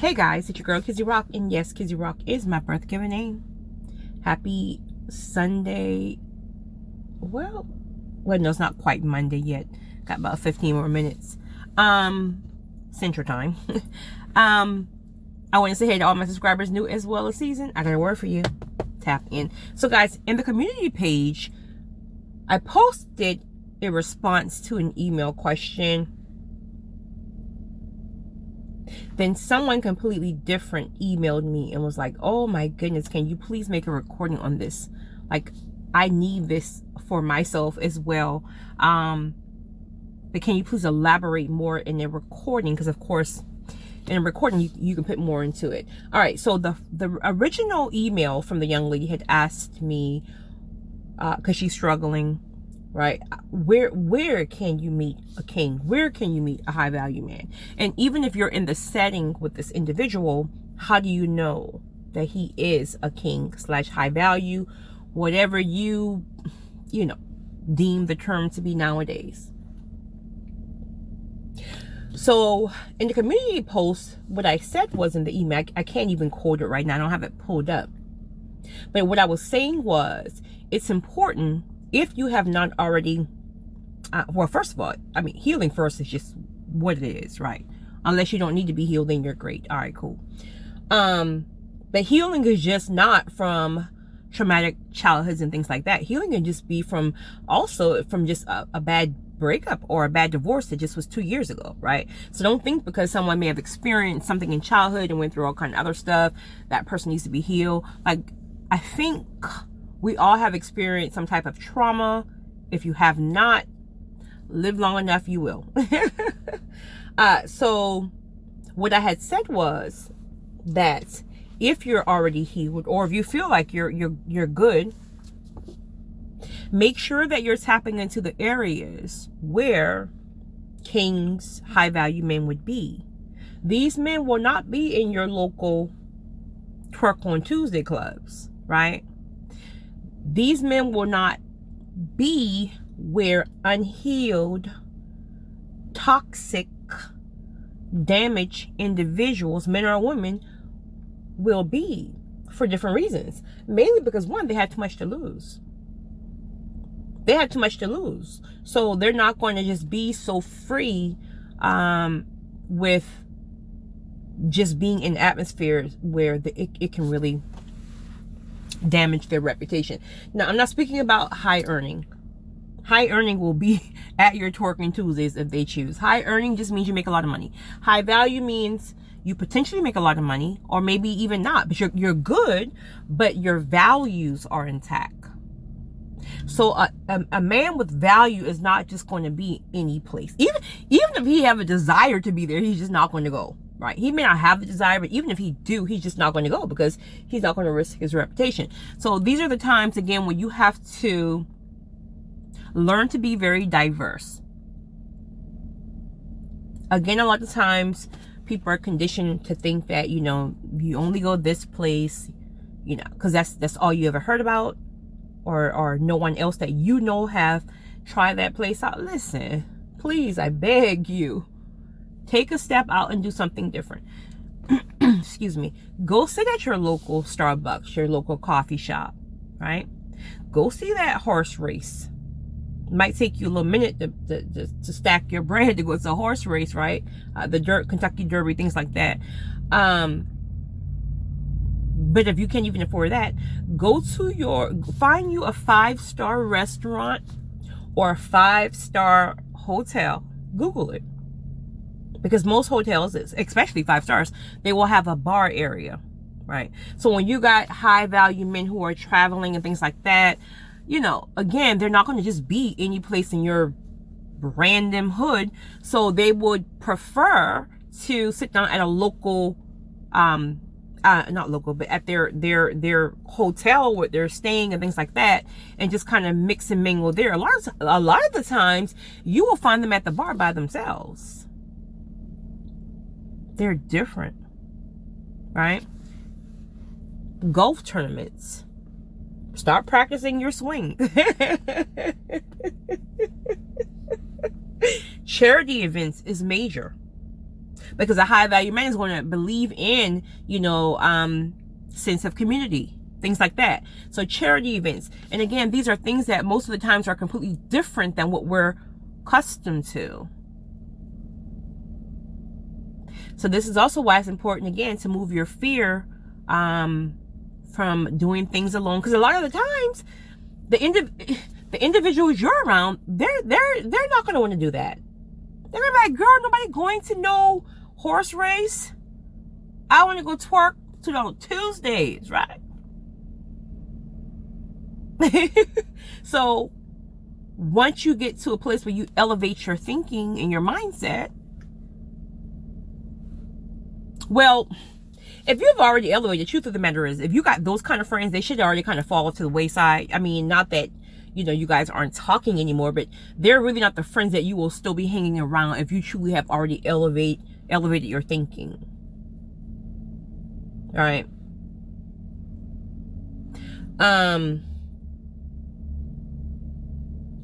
Hey guys, it's your girl Kizzy Rock, and yes, Kizzy Rock is my birth given name. Happy Sunday. Well, no, it's not quite Monday yet. Got about 15 more minutes. Central Time. I want to say hey to all my subscribers, new as well as seasoned. I got a word for you. Tap in. So guys, in the community page, I posted a response to an email question. Then someone completely different emailed me and was like, oh my goodness, can you please make a recording on this? Like, I need this for myself as well. But can you please elaborate more in the recording? Because of course, in a recording, you can put more into it. All right, so the original email from the young lady had asked me, because she's struggling, right? Where can you meet a king? Where can you meet a high value man? And even if you're in the setting with this individual, how do you know that he is a king / high value, whatever you deem the term to be nowadays? So in the community post, what I said was in the email, I can't even quote it right now, I don't have it pulled up, but what I was saying was, it's important, if you have not already, well, first of all, I mean, healing first is just what it is, right? Unless you don't need to be healed, then you're great. All right, cool. But healing is just not from traumatic childhoods and things like that. Healing can just be from just a bad breakup or a bad divorce that just was 2 years ago, right? So don't think because someone may have experienced something in childhood and went through all kind of other stuff, that person needs to be healed. Like, I think we all have experienced some type of trauma. If you have not lived long enough, you will. So what I had said was that if you're already healed, or if you feel like you're good, make sure that you're tapping into the areas where kings, high value men would be. These men will not be in your local twerk on Tuesday clubs, right? These men will not be where unhealed, toxic, damaged individuals, men or women, will be for different reasons. Mainly because, one, they have too much to lose. They have too much to lose. So they're not going to just be so free with just being in atmospheres where it can really damage their reputation. Now, I'm not speaking about high earning. High earning will be at your twerking Tuesdays if they choose. High earning just means you make a lot of money. High value means you potentially make a lot of money, or maybe even not, but you're good, but your values are intact. So a man with value is not just going to be any place. Even if he have a desire to be there, he's just not going to go. Right? He may not have the desire, but even if he do, he's just not going to go because he's not going to risk his reputation. So these are the times, again, when you have to learn to be very diverse. Again, a lot of times people are conditioned to think that, you only go this place, because that's all you ever heard about, or no one else that have tried that place out. Listen, please, I beg you. Take a step out and do something different. Excuse me. Go sit at your local Starbucks, your local coffee shop, right? Go see that horse race. It might take you a little minute to stack your bread to go to a horse race, right? The Kentucky Derby, things like that. But if you can't even afford that, find you a 5-star restaurant or a 5-star hotel. Google it. Because most hotels, especially 5 stars, they will have a bar area, right? So when you got high value men who are traveling and things like that, again, they're not going to just be any place in your random hood. So they would prefer to sit down at a local, not local, but at their hotel where they're staying and things like that, and just kind of mix and mingle there. A lot of the times, you will find them at the bar by themselves. They're different, right? Golf tournaments. Start practicing your swing. Charity events is major. Because a high value man is going to believe in, sense of community, things like that. So charity events. And again, these are things that most of the times are completely different than what we're accustomed to. So this is also why it's important, again, to move your fear from doing things alone. Because a lot of the times, the individuals you're around, they're not going to want to do that. They're going to be like, girl, nobody going to no horse race. I want to go twerk on Tuesdays, right? So once you get to a place where you elevate your thinking and your mindset, well, if you've already elevated, the truth of the matter is, if you got those kind of friends, they should already kind of fall to the wayside. I mean, not that, you guys aren't talking anymore, but they're really not the friends that you will still be hanging around if you truly have already elevated your thinking. All right.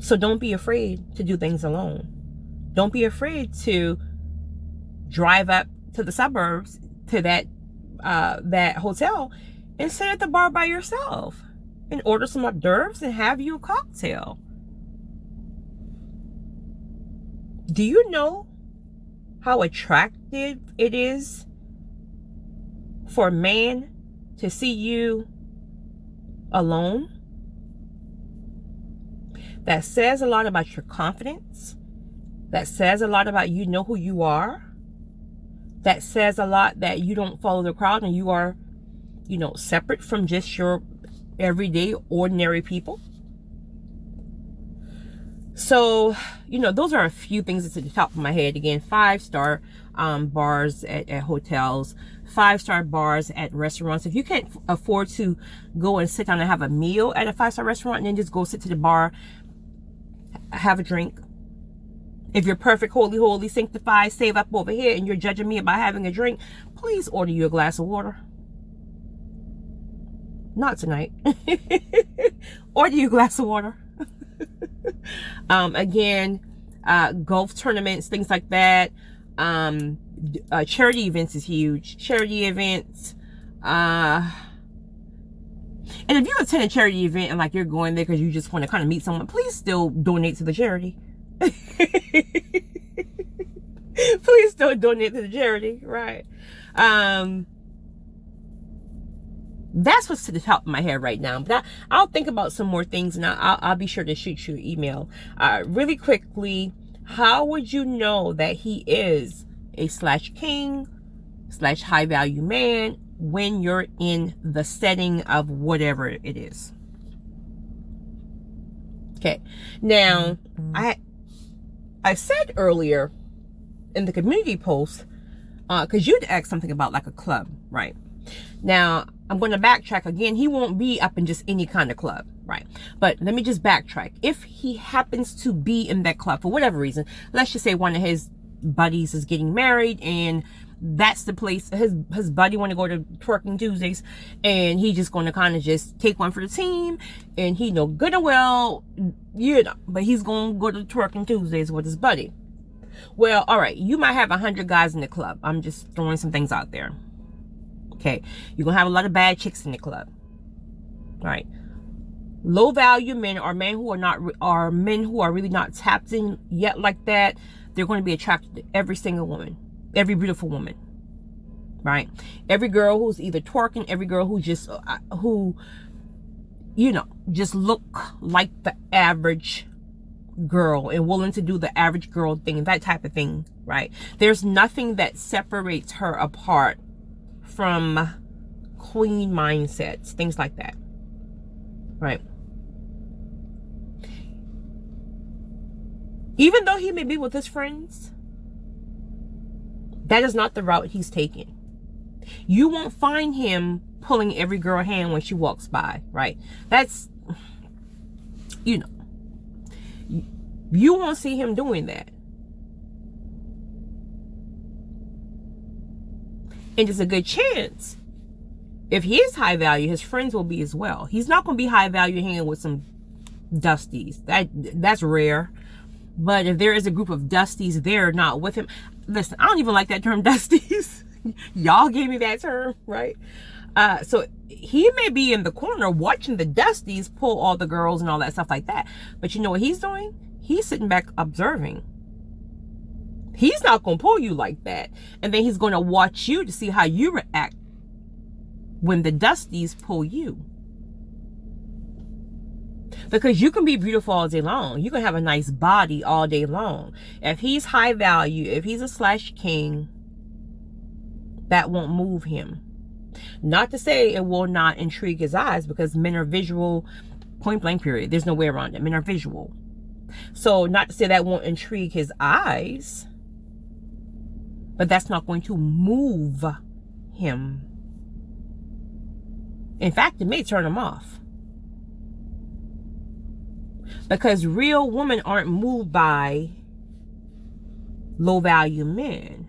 So don't be afraid to do things alone. Don't be afraid to drive up to the suburbs to that hotel and sit at the bar by yourself and order some hors d'oeuvres and have you a cocktail. Do you know how attractive it is for a man to see you alone? That says a lot about your confidence. That says a lot about you know who you are. That says a lot that you don't follow the crowd and you are, separate from just your everyday, ordinary people. So, those are a few things that's at the top of my head. Again, 5-star bars at hotels, 5-star bars at restaurants. If you can't afford to go and sit down and have a meal at a 5-star restaurant and then just go sit to the bar, have a drink. If you're perfect, holy, sanctified, save up over here, and you're judging me about having a drink, please order you a glass of water. Not tonight. Order you a glass of water. Again, golf tournaments, things like that. Charity events is huge. Charity events. And if you attend a charity event and you're going there because you just want to kind of meet someone, please still donate to the charity. Please don't donate to the charity, right? That's what's to the top of my head right now. But I'll think about some more things, and I'll be sure to shoot you an email. Really quickly, how would you know that he is a /king / high value man when you're in the setting of whatever it is? Okay, now I said earlier in the community post, because you'd asked something about a club, right? Now, I'm going to backtrack again. He won't be up in just any kind of club, right? But let me just backtrack. If he happens to be in that club for whatever reason, let's just say one of his buddies is getting married and that's the place his buddy want to go to twerking Tuesdays, and he just going to kind of just take one for the team, and he know good and well, but he's going to go to twerking Tuesdays with his buddy. Well, all right, you might have 100 guys in the club. I'm just throwing some things out there. Okay, you're gonna have a lot of bad chicks in the club. All right, low value men are men who are really not tapped in yet like that. They're going to be attracted to every single woman, every beautiful woman, right? Every girl who's either twerking, every girl who just just look like the average girl and willing to do the average girl thing, that type of thing, right? There's nothing that separates her apart from queen mindsets, things like that, right? Even though he may be with his friends, that is not the route he's taking. You won't find him pulling every girl hand when she walks by, right? That's, you won't see him doing that. And there's a good chance, if he is high value, his friends will be as well. He's not going to be high value hanging with some dusties. That's rare. But if there is a group of dusties there not with him, listen, I don't even like that term, dusties. Y'all gave me that term, right? So he may be in the corner watching the dusties pull all the girls and all that stuff like that. But you know what he's doing? He's sitting back observing. He's not going to pull you like that. And then he's going to watch you to see how you react when the dusties pull you. Because you can be beautiful all day long. You can have a nice body all day long. If he's high value, if he's a slash king, that won't move him. Not to say it will not intrigue his eyes, because men are visual, point blank period. There's no way around it. Men are visual. So not to say that won't intrigue his eyes, but that's not going to move him. In fact, it may turn him off. Because real women aren't moved by low value men.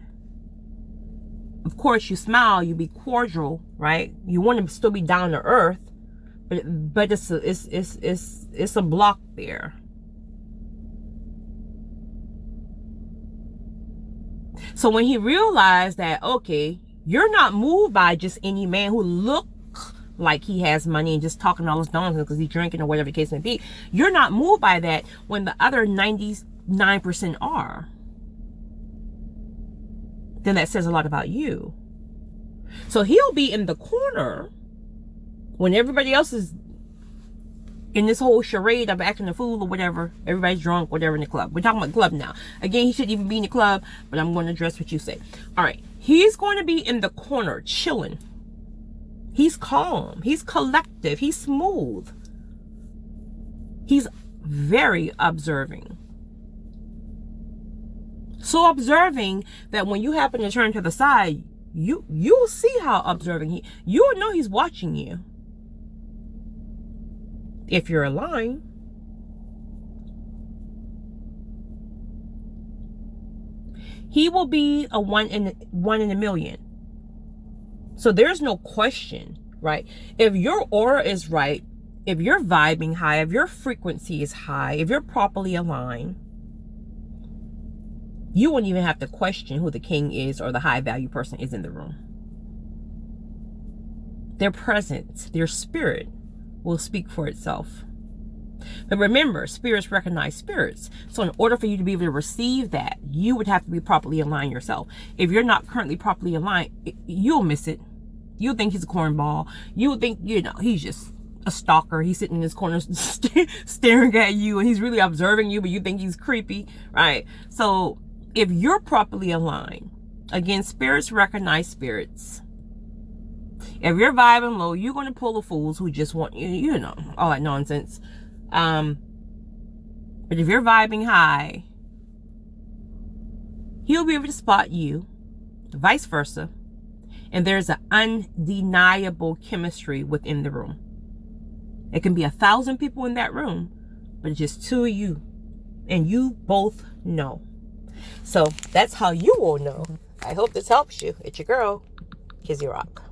Of course, you smile, you be cordial, right? You want to still be down to earth, but it's a block there. So when he realized that, okay, you're not moved by just any man who look like he has money and just talking all this nonsense because he's drinking or whatever the case may be. You're not moved by that when the other 99% are. Then that says a lot about you. So he'll be in the corner when everybody else is in this whole charade of acting a fool or whatever. Everybody's drunk, whatever, in the club. We're talking about club now. Again, he shouldn't even be in the club, but I'm going to address what you say. All right. He's going to be in the corner chilling. He's calm. He's collective. He's smooth. He's very observing. So observing that when you happen to turn to the side, you'll see how observing you'll know he's watching you. If you're aligned. He will be a one in a million. So there's no question, right? If your aura is right, if you're vibing high, if your frequency is high, if you're properly aligned, you wouldn't even have to question who the king is or the high value person is in the room. Their presence, their spirit will speak for itself. But remember, spirits recognize spirits. So in order for you to be able to receive that, you would have to be properly aligned yourself. If you're not currently properly aligned, you'll miss it. You'll think he's a cornball. You'll think, he's just a stalker. He's sitting in his corner staring at you, and he's really observing you, but you think he's creepy, right? So if you're properly aligned, again, spirits recognize spirits. If you're vibing low, you're going to pull the fools who just want all that nonsense. But if you're vibing high, he'll be able to spot you, vice versa. And there's an undeniable chemistry within the room. It can be 1,000 people in that room, but it's just two of you. And you both know. So that's how you will know. I hope this helps you. It's your girl, Kizzy Rock.